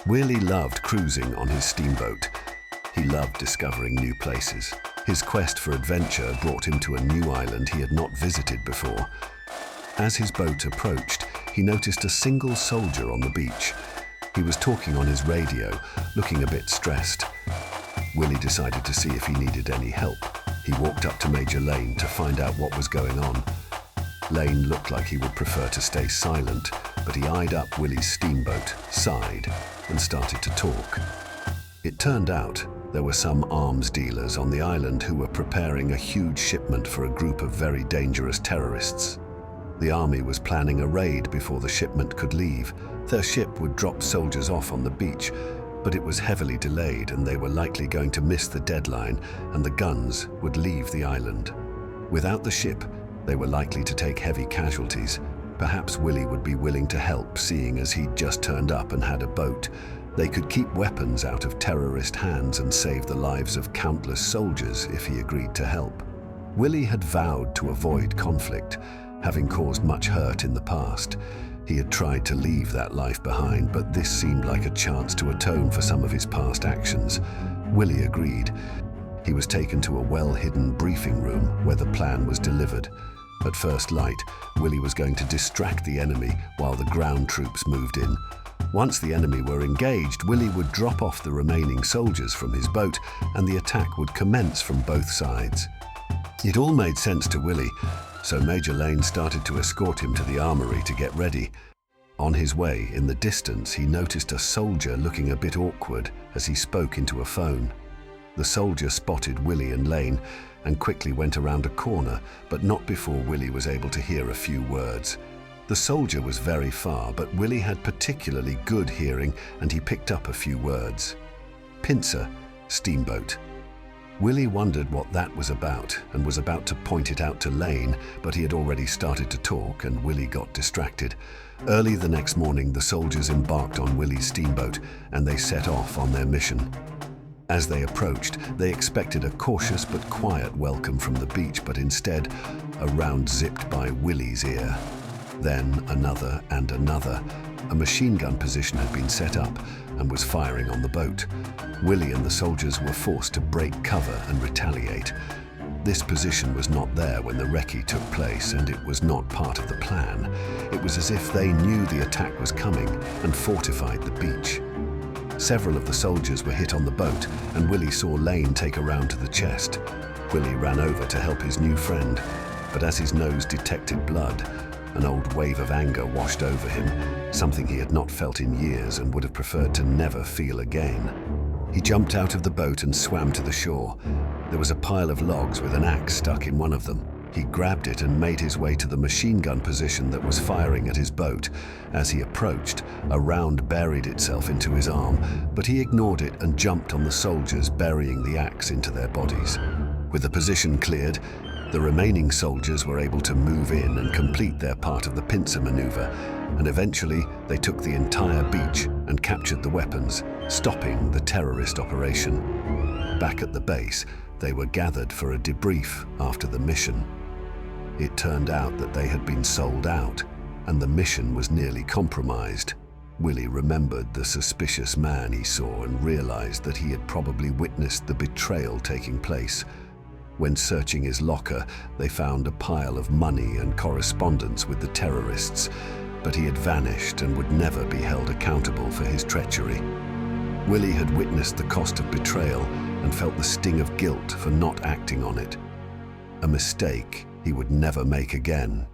Willie loved cruising on his steamboat. He loved discovering new places. His quest for adventure brought him to a new island he had not visited before. As his boat approached, he noticed a single soldier on the beach. He was talking on his radio, looking a bit stressed. Willie decided to see if he needed any help. He walked up to Major Lane to find out what was going on. Lane looked like he would prefer to stay silent, but he eyed up Willie's steamboat, sighed, and started to talk. It turned out there were some arms dealers on the island who were preparing a huge shipment for a group of very dangerous terrorists. The army was planning a raid before the shipment could leave. Their ship would drop soldiers off on the beach, but it was heavily delayed and they were likely going to miss the deadline, and the guns would leave the island. Without the ship, they were likely to take heavy casualties. Perhaps Willie would be willing to help, seeing as he'd just turned up and had a boat. They could keep weapons out of terrorist hands and save the lives of countless soldiers if he agreed to help. Willie had vowed to avoid conflict, having caused much hurt in the past. He had tried to leave that life behind, but this seemed like a chance to atone for some of his past actions. Willie agreed. He was taken to a well-hidden briefing room where the plan was delivered. At first light, Willie was going to distract the enemy while the ground troops moved in. Once the enemy were engaged, Willie would drop off the remaining soldiers from his boat and the attack would commence from both sides. It all made sense to Willie, so Major Lane started to escort him to the armory to get ready. On his way, in the distance, he noticed a soldier looking a bit awkward as he spoke into a phone. The soldier spotted Willie and Lane and quickly went around a corner, but not before Willie was able to hear a few words. The soldier was very far, but Willie had particularly good hearing and he picked up a few words. Pincer, steamboat. Willie wondered what that was about and was about to point it out to Lane, but he had already started to talk and Willie got distracted. Early the next morning, the soldiers embarked on Willie's steamboat and they set off on their mission. As they approached, they expected a cautious but quiet welcome from the beach, but instead, a round zipped by Willie's ear. Then another and another. A machine gun position had been set up and was firing on the boat. Willie and the soldiers were forced to break cover and retaliate. This position was not there when the recce took place, and it was not part of the plan. It was as if they knew the attack was coming and fortified the beach. Several of the soldiers were hit on the boat, and Willie saw Lane take a round to the chest. Willie ran over to help his new friend, but as his nose detected blood, an old wave of anger washed over him, something he had not felt in years and would have preferred to never feel again. He jumped out of the boat and swam to the shore. There was a pile of logs with an axe stuck in one of them. He grabbed it and made his way to the machine gun position that was firing at his boat. As he approached, a round buried itself into his arm, but he ignored it and jumped on the soldiers, burying the axe into their bodies. With the position cleared, the remaining soldiers were able to move in and complete their part of the pincer maneuver, and eventually they took the entire beach and captured the weapons, stopping the terrorist operation. Back at the base, they were gathered for a debrief after the mission. It turned out that they had been sold out, and the mission was nearly compromised. Willie remembered the suspicious man he saw and realized that he had probably witnessed the betrayal taking place. When searching his locker, they found a pile of money and correspondence with the terrorists, but he had vanished and would never be held accountable for his treachery. Willie had witnessed the cost of betrayal and felt the sting of guilt for not acting on it. A mistake he would never make again.